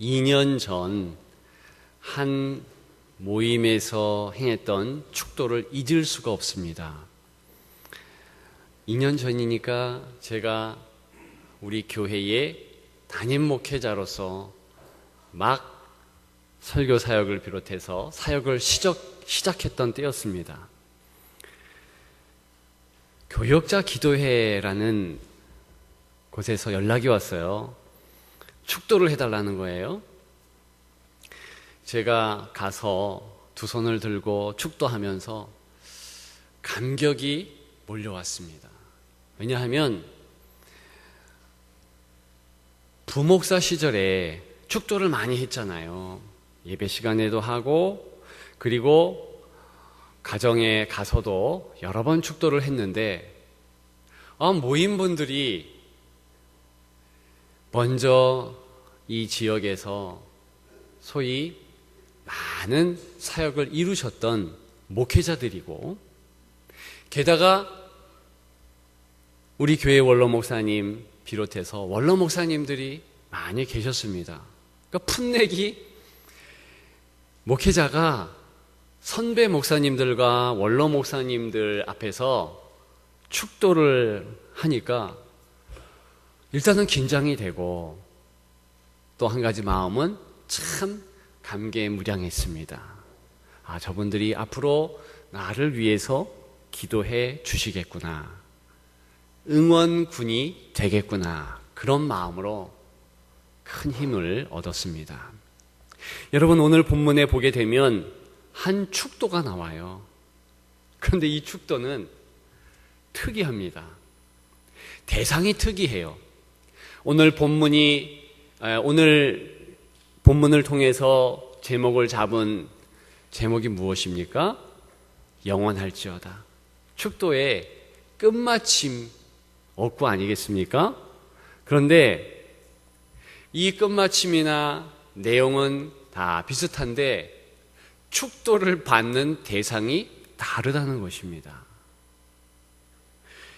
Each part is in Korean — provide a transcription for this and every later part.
2년 전 한 모임에서 행했던 축도를 잊을 수가 없습니다. 2년 전이니까 제가 우리 교회의 담임 목회자로서 막 설교 사역을 비롯해서 사역을 시작했던 때였습니다. 교역자 기도회라는 곳에서 연락이 왔어요. 축도를 해달라는 거예요. 제가 가서 두 손을 들고 축도하면서 감격이 몰려왔습니다. 왜냐하면 부목사 시절에 축도를 많이 했잖아요. 예배 시간에도 하고, 그리고 가정에 가서도 여러 번 축도를 했는데, 모임분들이 먼저 이 지역에서 소위 많은 사역을 이루셨던 목회자들이고, 게다가 우리 교회 원로 목사님 비롯해서 원로 목사님들이 많이 계셨습니다. 그러니까 풋내기 목회자가 선배 목사님들과 원로 목사님들 앞에서 축도를 하니까 일단은 긴장이 되고, 또 한 가지 마음은 참 감개무량했습니다. 저분들이 앞으로 나를 위해서 기도해 주시겠구나, 응원군이 되겠구나, 그런 마음으로 큰 힘을 얻었습니다. 여러분, 오늘 본문에 보게 되면 한 축도가 나와요. 그런데 이 축도는 특이합니다. 대상이 특이해요. 오늘 본문을 통해서 제목을 잡은 제목이 무엇입니까? 영원할지어다. 축도의 끝마침 어구 아니겠습니까? 그런데 이 끝마침이나 내용은 다 비슷한데 축도를 받는 대상이 다르다는 것입니다.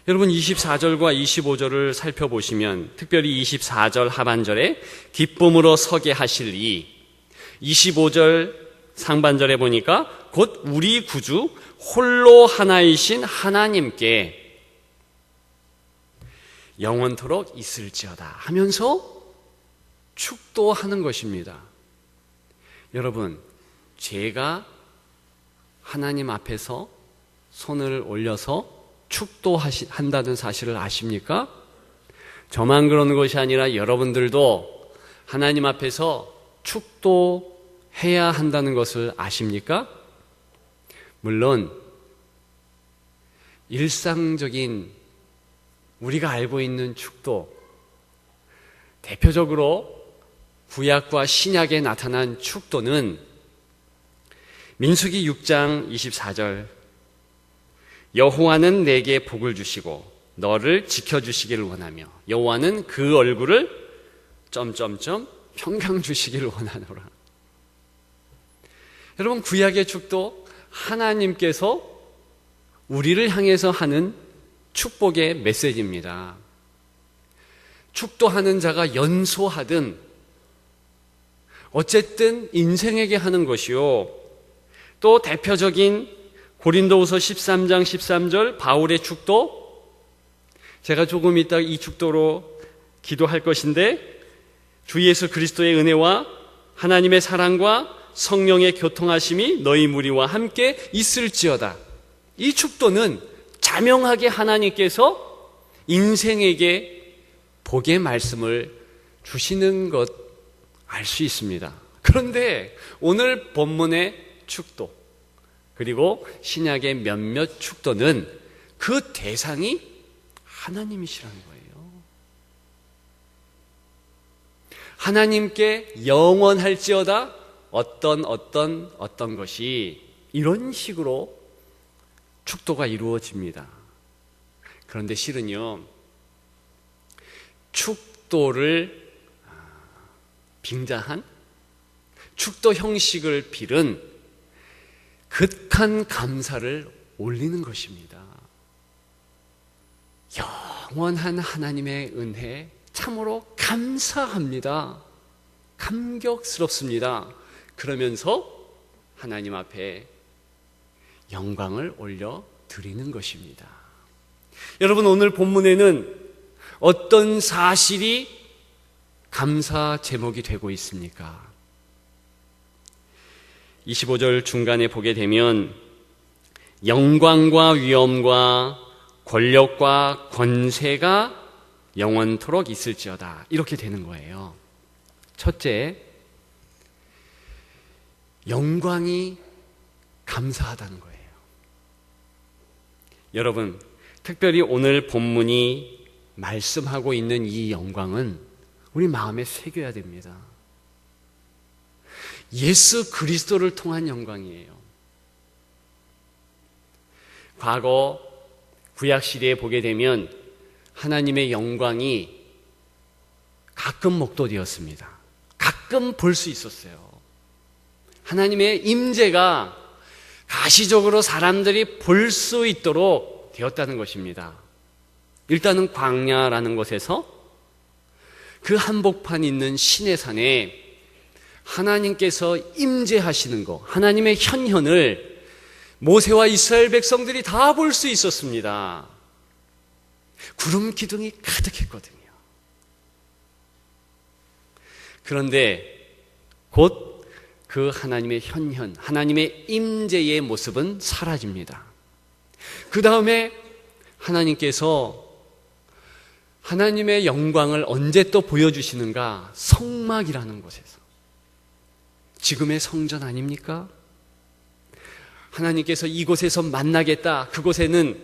여러분, 24절과 25절을 살펴보시면, 특별히 24절 하반절에 기쁨으로 서게 하실 이, 25절 상반절에 보니까 곧 우리 구주 홀로 하나이신 하나님께 영원토록 있을지어다 하면서 축도하는 것입니다. 여러분, 제가 하나님 앞에서 손을 올려서 축도한다는 사실을 아십니까? 저만 그러는 것이 아니라 여러분들도 하나님 앞에서 축도해야 한다는 것을 아십니까? 물론 일상적인 우리가 알고 있는 축도, 대표적으로 구약과 신약에 나타난 축도는 민수기 6장 24절, 여호와는 내게 복을 주시고 너를 지켜주시기를 원하며 여호와는 그 얼굴을 평강 주시기를 원하노라. 여러분, 구약의 축도, 하나님께서 우리를 향해서 하는 축복의 메시지입니다. 축도하는 자가 연소하든 어쨌든 인생에게 하는 것이요, 또 대표적인 고린도후서 13장 13절 바울의 축도, 제가 조금 이따 이 축도로 기도할 것인데, 주 예수 그리스도의 은혜와 하나님의 사랑과 성령의 교통하심이 너희 무리와 함께 있을지어다. 이 축도는 자명하게 하나님께서 인생에게 복의 말씀을 주시는 것 알 수 있습니다. 그런데 오늘 본문의 축도, 그리고 신약의 몇몇 축도는 그 대상이 하나님이시라는 거예요. 하나님께 영원할지어다 어떤 것이, 이런 식으로 축도가 이루어집니다. 그런데 실은요, 축도를 빙자한 축도 형식을 빌은 극한 감사를 올리는 것입니다. 영원한 하나님의 은혜 참으로 감사합니다. 감격스럽습니다. 그러면서 하나님 앞에 영광을 올려 드리는 것입니다. 여러분, 오늘 본문에는 어떤 사실이 감사 제목이 되고 있습니까? 25절 중간에 보게 되면 영광과 위엄과 권력과 권세가 영원토록 있을지어다, 이렇게 되는 거예요. 첫째, 영광이 감사하다는 거예요. 여러분, 특별히 오늘 본문이 말씀하고 있는 이 영광은 우리 마음에 새겨야 됩니다. 예수 그리스도를 통한 영광이에요. 과거 구약시대에 보게 되면 하나님의 영광이 가끔 목도되었습니다. 가끔 볼 수 있었어요. 하나님의 임재가 가시적으로 사람들이 볼 수 있도록 되었다는 것입니다. 일단은 광야라는 곳에서 그 한복판 있는 시내산에 하나님께서 임재하시는 것, 하나님의 현현을 모세와 이스라엘 백성들이 다 볼 수 있었습니다. 구름 기둥이 가득했거든요. 그런데 곧 그 하나님의 현현, 하나님의 임재의 모습은 사라집니다. 그 다음에 하나님께서 하나님의 영광을 언제 또 보여주시는가? 성막이라는 곳에서. 지금의 성전 아닙니까? 하나님께서 이곳에서 만나겠다. 그곳에는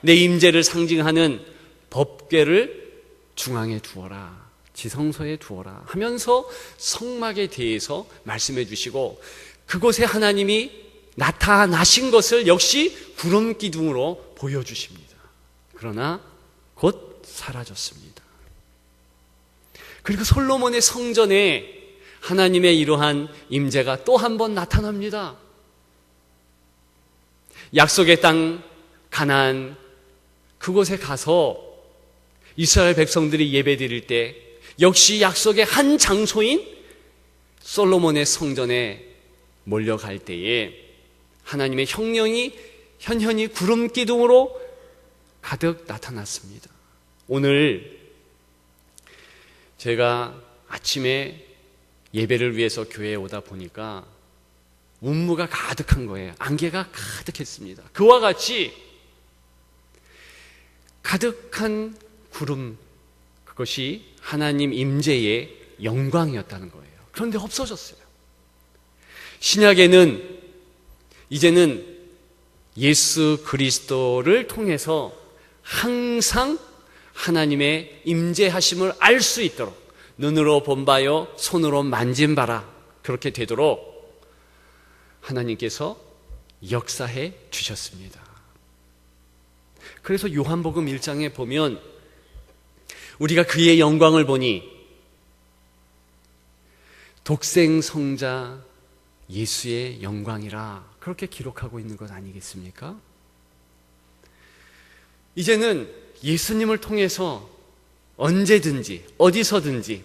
내 임재를 상징하는 법궤를 중앙에 두어라, 지성소에 두어라 하면서 성막에 대해서 말씀해 주시고, 그곳에 하나님이 나타나신 것을 역시 구름 기둥으로 보여주십니다. 그러나 곧 사라졌습니다. 그리고 솔로몬의 성전에 하나님의 이러한 임재가 또 한 번 나타납니다. 약속의 땅 가나안, 그곳에 가서 이스라엘 백성들이 예배드릴 때 역시 약속의 한 장소인 솔로몬의 성전에 몰려갈 때에 하나님의 현현이 구름 기둥으로 가득 나타났습니다. 오늘 제가 아침에 예배를 위해서 교회에 오다 보니까 운무가 가득한 거예요. 안개가 가득했습니다. 그와 같이 가득한 구름, 그것이 하나님 임재의 영광이었다는 거예요. 그런데 없어졌어요. 신약에는 이제는 예수 그리스도를 통해서 항상 하나님의 임재하심을 알 수 있도록, 눈으로 본 바요 손으로 만진 바라, 그렇게 되도록 하나님께서 역사해 주셨습니다. 그래서 요한복음 1장에 보면 우리가 그의 영광을 보니 독생성자 예수의 영광이라, 그렇게 기록하고 있는 것 아니겠습니까? 이제는 예수님을 통해서 언제든지 어디서든지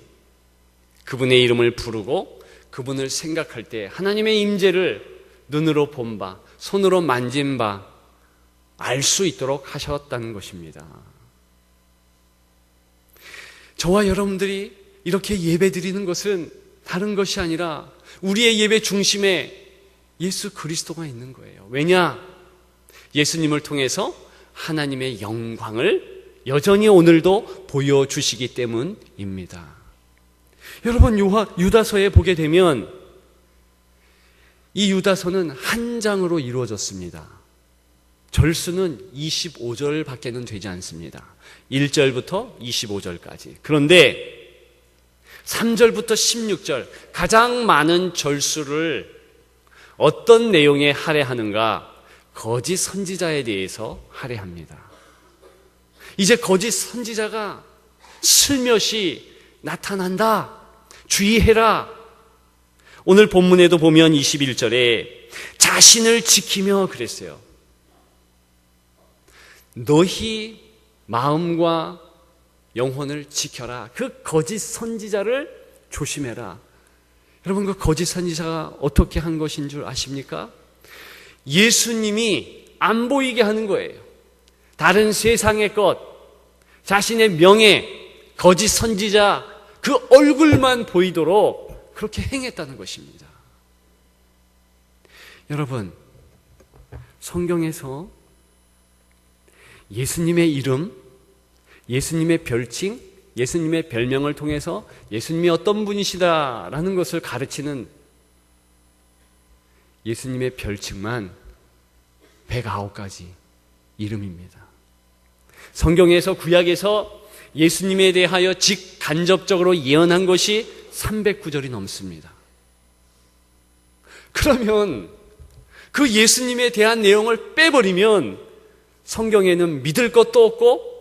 그분의 이름을 부르고 그분을 생각할 때 하나님의 임재를 눈으로 본 바, 손으로 만진 바 알 수 있도록 하셨다는 것입니다. 저와 여러분들이 이렇게 예배 드리는 것은 다른 것이 아니라 우리의 예배 중심에 예수 그리스도가 있는 거예요. 왜냐? 예수님을 통해서 하나님의 영광을 여전히 오늘도 보여주시기 때문입니다. 여러분, 유다서에 보게 되면 이 유다서는 한 장으로 이루어졌습니다. 절수는 25절밖에는 되지 않습니다. 1절부터 25절까지. 그런데 3절부터 16절, 가장 많은 절수를 어떤 내용에 할애하는가? 거짓 선지자에 대해서 할애합니다. 이제 거짓 선지자가 슬며시 나타난다. 주의해라. 오늘 본문에도 보면 21절에 자신을 지키며 그랬어요. 너희 마음과 영혼을 지켜라. 그 거짓 선지자를 조심해라. 여러분, 그 거짓 선지자가 어떻게 한 것인 줄 아십니까? 예수님이 안 보이게 하는 거예요. 다른 세상의 것, 자신의 명예, 거짓 선지자 그 얼굴만 보이도록 그렇게 행했다는 것입니다. 여러분, 성경에서 예수님의 이름, 예수님의 별칭, 예수님의 별명을 통해서 예수님이 어떤 분이시다라는 것을 가르치는 예수님의 별칭만 109가지 이름입니다. 성경에서, 구약에서 예수님에 대하여 직간접적으로 예언한 것이 309절이 넘습니다. 그러면 그 예수님에 대한 내용을 빼버리면 성경에는 믿을 것도 없고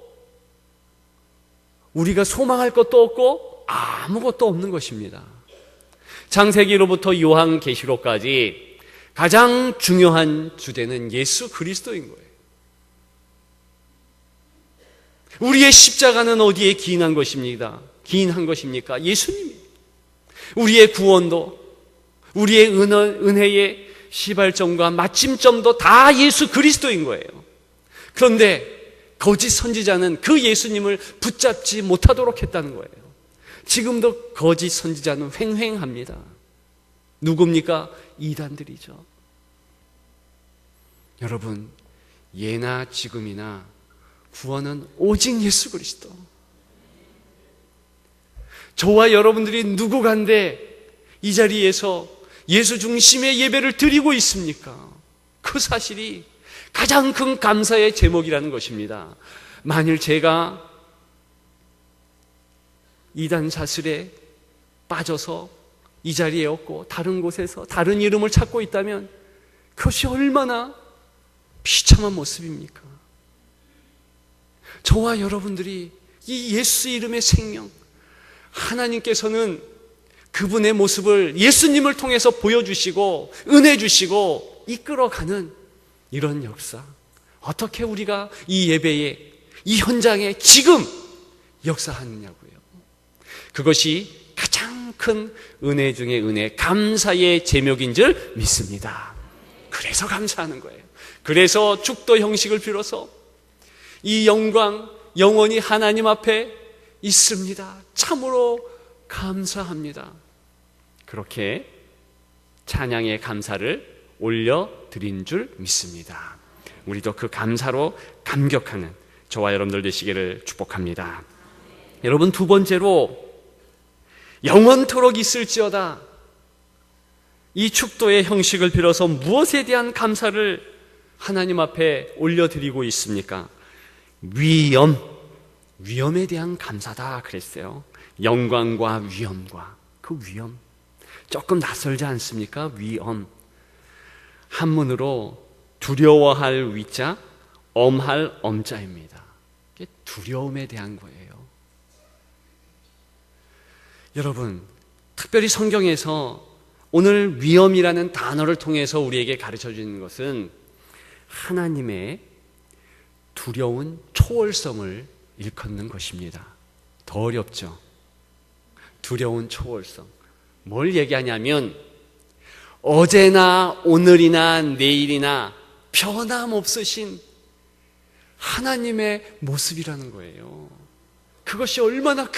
우리가 소망할 것도 없고 아무것도 없는 것입니다. 창세기로부터 요한계시록까지 가장 중요한 주제는 예수 그리스도인 거예요. 우리의 십자가는 어디에 기인한 것입니까? 예수님입니다. 우리의 구원도, 우리의 은혜의 시발점과 마침점도 다 예수 그리스도인 거예요. 그런데 거짓 선지자는 그 예수님을 붙잡지 못하도록 했다는 거예요. 지금도 거짓 선지자는 횡행합니다. 누굽니까? 이단들이죠. 여러분, 예나 지금이나 구원은 오직 예수 그리스도. 저와 여러분들이 누구간데 이 자리에서 예수 중심의 예배를 드리고 있습니까? 그 사실이 가장 큰 감사의 제목이라는 것입니다. 만일 제가 이단 사슬에 빠져서 이 자리에 없고 다른 곳에서 다른 이름을 찾고 있다면 그것이 얼마나 비참한 모습입니까? 저와 여러분들이 이 예수 이름의 생명, 하나님께서는 그분의 모습을 예수님을 통해서 보여주시고 은혜 주시고 이끌어가는 이런 역사, 어떻게 우리가 이 예배에, 이 현장에 지금 역사하느냐고요. 그것이 가장 큰 은혜 중의 은혜, 감사의 제목인 줄 믿습니다. 그래서 감사하는 거예요. 그래서 축도 형식을 빌어서 이 영광 영원히 하나님 앞에 있습니다. 참으로 감사합니다. 그렇게 찬양의 감사를 올려드린 줄 믿습니다. 우리도 그 감사로 감격하는 저와 여러분들 되시기를 축복합니다. 여러분, 두 번째로 영원토록 있을지어다. 이 축도의 형식을 빌어서 무엇에 대한 감사를 하나님 앞에 올려드리고 있습니까? 위엄에 대한 감사다 그랬어요. 영광과 위엄과 그 위엄, 조금 낯설지 않습니까? 위엄, 한문으로 두려워할 위자, 엄할 엄자입니다. 이게 두려움에 대한 거예요. 여러분, 특별히 성경에서 오늘 위엄이라는 단어를 통해서 우리에게 가르쳐 주는 것은 하나님의 두려운 초월성을 일컫는 것입니다. 더 어렵죠? 두려운 초월성. 뭘 얘기하냐면 어제나 오늘이나 내일이나 변함없으신 하나님의 모습이라는 거예요. 그것이 얼마나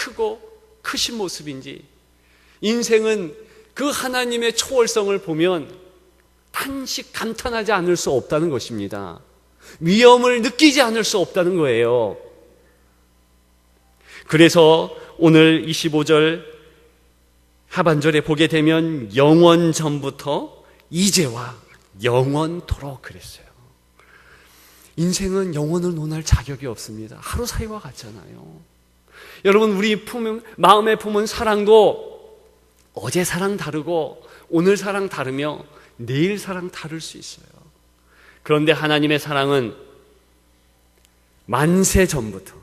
크신 모습인지, 인생은 그 하나님의 초월성을 보면 단식 감탄하지 않을 수 없다는 것입니다. 위엄을 느끼지 않을 수 없다는 거예요. 그래서 오늘 25절 하반절에 보게 되면 영원 전부터 이제와 영원토록 그랬어요. 인생은 영원을 논할 자격이 없습니다. 하루 사이와 같잖아요. 여러분, 우리 마음에 품은 사랑도 어제 사랑 다르고 오늘 사랑 다르며 내일 사랑 다를 수 있어요. 그런데 하나님의 사랑은 만세 전부터,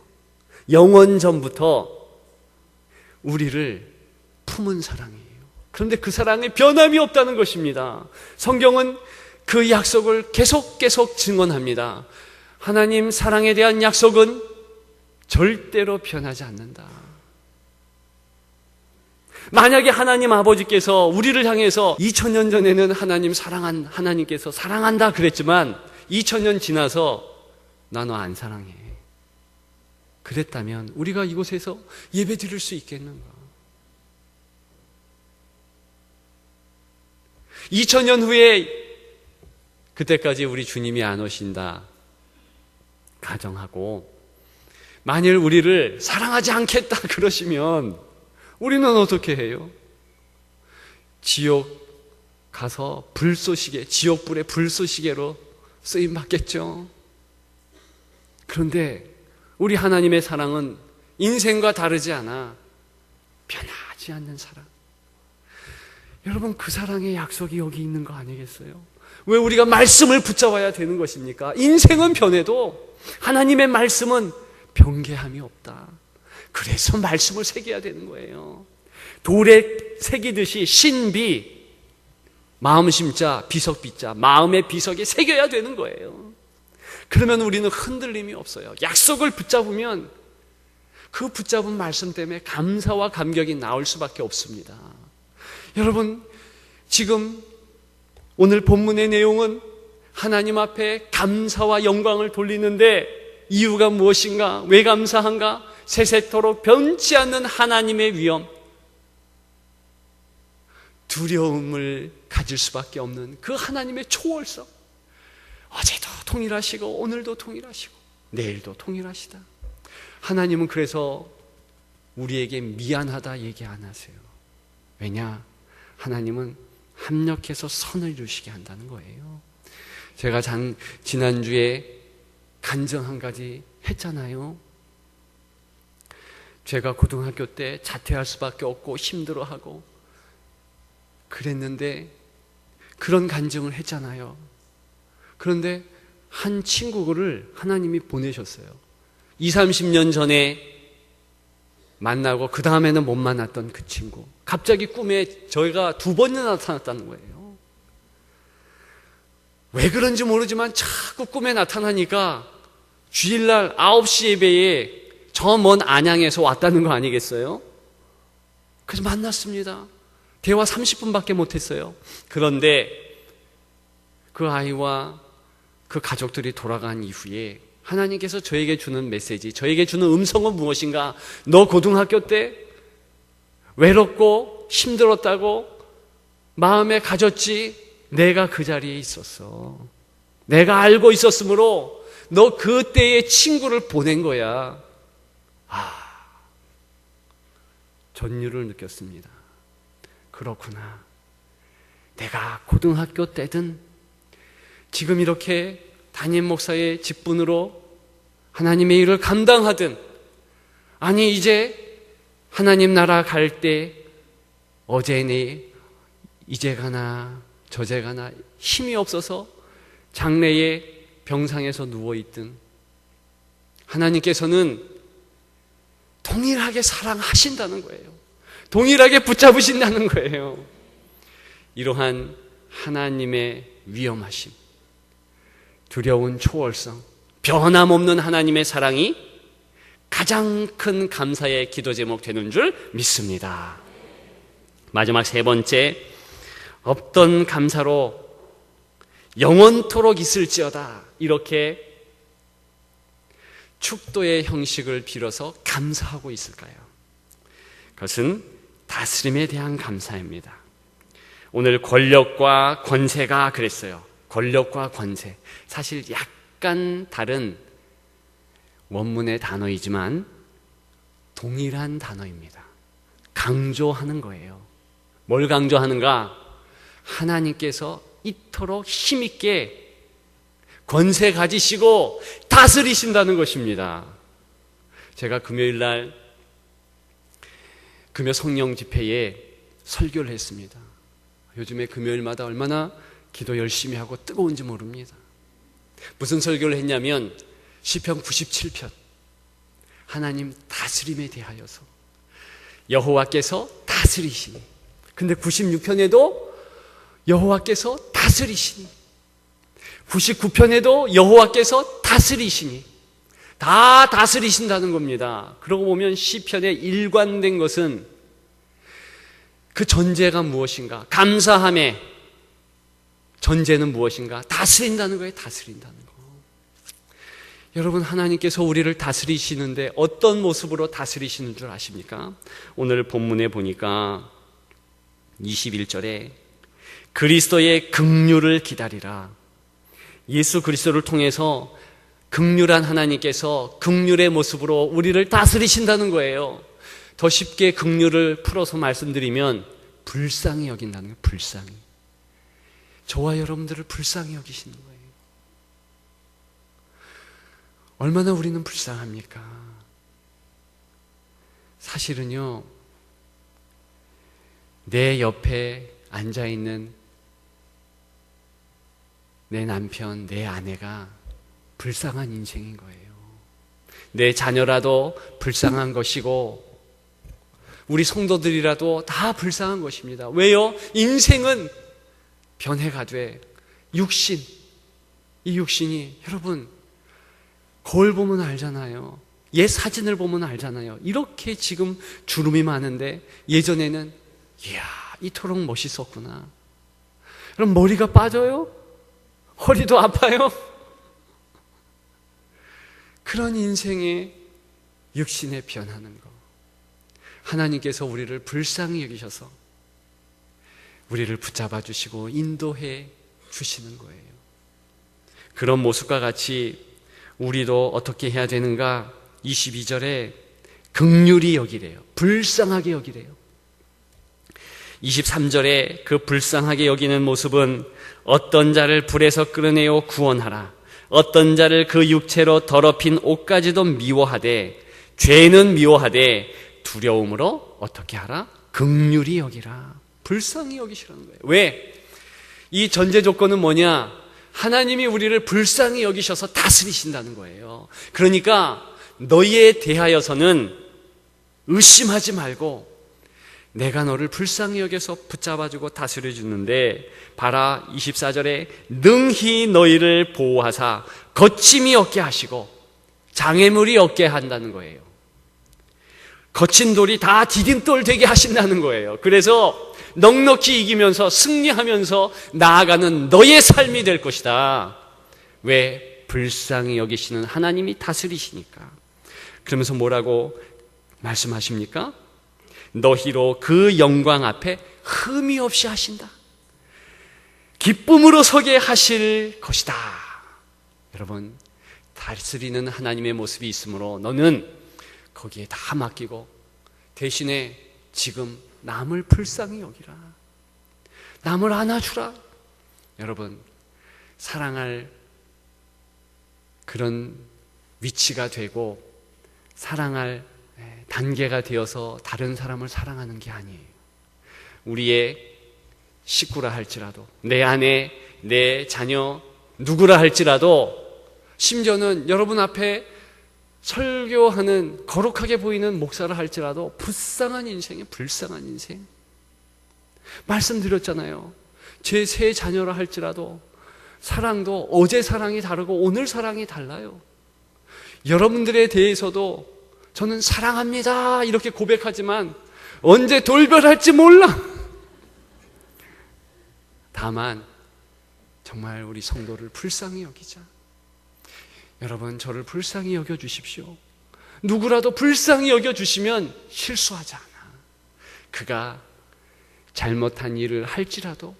영원 전부터 우리를 품은 사랑이에요. 그런데 그 사랑에 변함이 없다는 것입니다. 성경은 그 약속을 계속 증언합니다. 하나님 사랑에 대한 약속은 절대로 변하지 않는다. 만약에 하나님 아버지께서 우리를 향해서 2000년 전에는 하나님께서 사랑한다 그랬지만 2000년 지나서 나 너 안 사랑해 그랬다면 우리가 이곳에서 예배 드릴 수 있겠는가? 2000년 후에 그때까지 우리 주님이 안 오신다 가정하고 만일 우리를 사랑하지 않겠다 그러시면 우리는 어떻게 해요? 지옥 가서 지옥불의 불쏘시개로 쓰임받겠죠. 그런데 우리 하나님의 사랑은 인생과 다르지 않아 변하지 않는 사랑. 여러분, 그 사랑의 약속이 여기 있는 거 아니겠어요? 왜 우리가 말씀을 붙잡아야 되는 것입니까? 인생은 변해도 하나님의 말씀은 변개함이 없다. 그래서 말씀을 새겨야 되는 거예요. 돌에 새기듯이 신비, 마음심자, 비석비자, 마음의 비석에 새겨야 되는 거예요. 그러면 우리는 흔들림이 없어요. 약속을 붙잡으면 그 붙잡은 말씀 때문에 감사와 감격이 나올 수밖에 없습니다. 여러분, 지금 오늘 본문의 내용은 하나님 앞에 감사와 영광을 돌리는데 이유가 무엇인가? 왜 감사한가? 세세토록 변치 않는 하나님의 위엄, 두려움을 가질 수밖에 없는 그 하나님의 초월성. 어제도 동일하시고 오늘도 동일하시고 내일도 동일하시다. 하나님은 그래서 우리에게 미안하다 얘기 안 하세요. 왜냐? 하나님은 합력해서 선을 이루시게 한다는 거예요. 제가 지난주에 간증 한 가지 했잖아요. 제가 고등학교 때 자퇴할 수밖에 없고 힘들어하고 그랬는데 그런 간증을 했잖아요. 그런데 한 친구를 하나님이 보내셨어요. 20-30년 전에 만나고 그 다음에는 못 만났던 그 친구, 갑자기 꿈에 저희가 2번이나 나타났다는 거예요. 왜 그런지 모르지만 자꾸 꿈에 나타나니까 주일날 9시 예배에 저 먼 안양에서 왔다는 거 아니겠어요? 그래서 만났습니다. 대화 30분밖에 못했어요. 그런데 그 아이와 그 가족들이 돌아간 이후에 하나님께서 저에게 주는 메시지, 저에게 주는 음성은 무엇인가? 너 고등학교 때 외롭고 힘들었다고 마음에 가졌지? 내가 그 자리에 있었어. 내가 알고 있었으므로 너 그때의 친구를 보낸 거야. 전율을 느꼈습니다. 그렇구나. 내가 고등학교 때든 지금 이렇게 담임 목사의 직분으로 하나님의 일을 감당하든, 아니 이제 하나님 나라 갈 때 어제니 이제 가나 저제 가나 힘이 없어서 장래에 병상에서 누워있든 하나님께서는 동일하게 사랑하신다는 거예요. 동일하게 붙잡으신다는 거예요. 이러한 하나님의 위엄하심, 두려운 초월성, 변함없는 하나님의 사랑이 가장 큰 감사의 기도 제목 되는 줄 믿습니다. 마지막 3번째, 없던 감사로 영원토록 있을지어다. 이렇게 축도의 형식을 빌어서 감사하고 있을까요? 그것은 다스림에 대한 감사입니다. 오늘 권력과 권세가 그랬어요. 권력과 권세. 사실 약간 다른 원문의 단어이지만 동일한 단어입니다. 강조하는 거예요. 뭘 강조하는가? 하나님께서 이토록 힘있게 권세 가지시고 다스리신다는 것입니다. 제가 금요일날 금요 성령 집회에 설교를 했습니다. 요즘에 금요일마다 얼마나 기도 열심히 하고 뜨거운지 모릅니다. 무슨 설교를 했냐면 시편 97편, 하나님 다스림에 대하여서 여호와께서 다스리시니. 근데 96편에도 여호와께서 다스리시니, 99편에도 여호와께서 다스리시니, 다 다스리신다는 겁니다. 그러고 보면 시편에 일관된 것은 그 전제가 무엇인가? 감사함의 전제는 무엇인가? 다스린다는 거예요. 다스린다는 거. 여러분, 하나님께서 우리를 다스리시는데 어떤 모습으로 다스리시는 줄 아십니까? 오늘 본문에 보니까 21절에 그리스도의 긍휼을 기다리라. 예수 그리스도를 통해서 긍휼한 하나님께서 긍휼의 모습으로 우리를 다스리신다는 거예요. 더 쉽게 긍휼을 풀어서 말씀드리면 불쌍히 여긴다는 거예요. 불쌍히. 저와 여러분들을 불쌍히 여기시는 거예요. 얼마나 우리는 불쌍합니까? 사실은요, 내 옆에 앉아있는 내 남편, 내 아내가 불쌍한 인생인 거예요. 내 자녀라도 불쌍한 것이고 우리 성도들이라도 다 불쌍한 것입니다. 왜요? 인생은 변해가 돼. 육신, 이 육신이 여러분 거울 보면 알잖아요. 옛 사진을 보면 알잖아요. 이렇게 지금 주름이 많은데 예전에는 이야, 이토록 멋있었구나. 그럼 머리가 빠져요? 허리도 아파요? 그런 인생의 육신에 변하는 것. 하나님께서 우리를 불쌍히 여기셔서 우리를 붙잡아 주시고 인도해 주시는 거예요. 그런 모습과 같이 우리도 어떻게 해야 되는가? 22절에 긍휼히 여기래요. 불쌍하게 여기래요. 23절에 그 불쌍하게 여기는 모습은 어떤 자를 불에서 끌어내어 구원하라. 어떤 자를 그 육체로 더럽힌 옷까지도 미워하되 죄는 미워하되 두려움으로 어떻게 하라? 긍휼히 여기라. 불쌍히 여기시라는 거예요. 왜? 이 전제 조건은 뭐냐? 하나님이 우리를 불쌍히 여기셔서 다스리신다는 거예요. 그러니까 너희에 대하여서는 의심하지 말고 내가 너를 불쌍히 여겨서 붙잡아주고 다스려주는데 봐라, 24절에 능히 너희를 보호하사 거침이 없게 하시고 장애물이 없게 한다는 거예요. 거친 돌이 다 디딤돌 되게 하신다는 거예요. 그래서 넉넉히 이기면서 승리하면서 나아가는 너의 삶이 될 것이다. 왜? 불쌍히 여기시는 하나님이 다스리시니까. 그러면서 뭐라고 말씀하십니까? 너희로 그 영광 앞에 흠이 없이 하신다. 기쁨으로 서게 하실 것이다. 여러분, 다스리는 하나님의 모습이 있으므로 너는 거기에 다 맡기고 대신에 지금 남을 불쌍히 여기라. 남을 안아주라. 여러분, 사랑할 그런 위치가 되고 사랑할 단계가 되어서 다른 사람을 사랑하는 게 아니에요. 우리의 식구라 할지라도, 내 아내, 내 자녀, 누구라 할지라도, 심지어는 여러분 앞에 설교하는 거룩하게 보이는 목사라 할지라도 불쌍한 인생이에요. 불쌍한 인생. 말씀드렸잖아요. 제 세 자녀라 할지라도 사랑도 어제 사랑이 다르고 오늘 사랑이 달라요. 여러분들에 대해서도 저는 사랑합니다 이렇게 고백하지만 언제 돌변할지 몰라. 다만 정말 우리 성도를 불쌍히 여기자. 여러분, 저를 불쌍히 여겨주십시오. 누구라도 불쌍히 여겨주시면 실수하지 않아. 그가 잘못한 일을 할지라도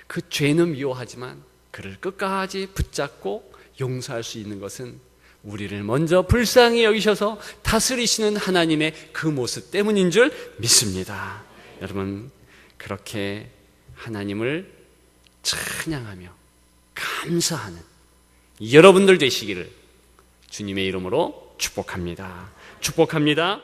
그 죄는 미워하지만 그를 끝까지 붙잡고 용서할 수 있는 것은 우리를 먼저 불쌍히 여기셔서 다스리시는 하나님의 그 모습 때문인 줄 믿습니다. 여러분, 그렇게 하나님을 찬양하며 감사하는 여러분들 되시기를 주님의 이름으로 축복합니다. 축복합니다.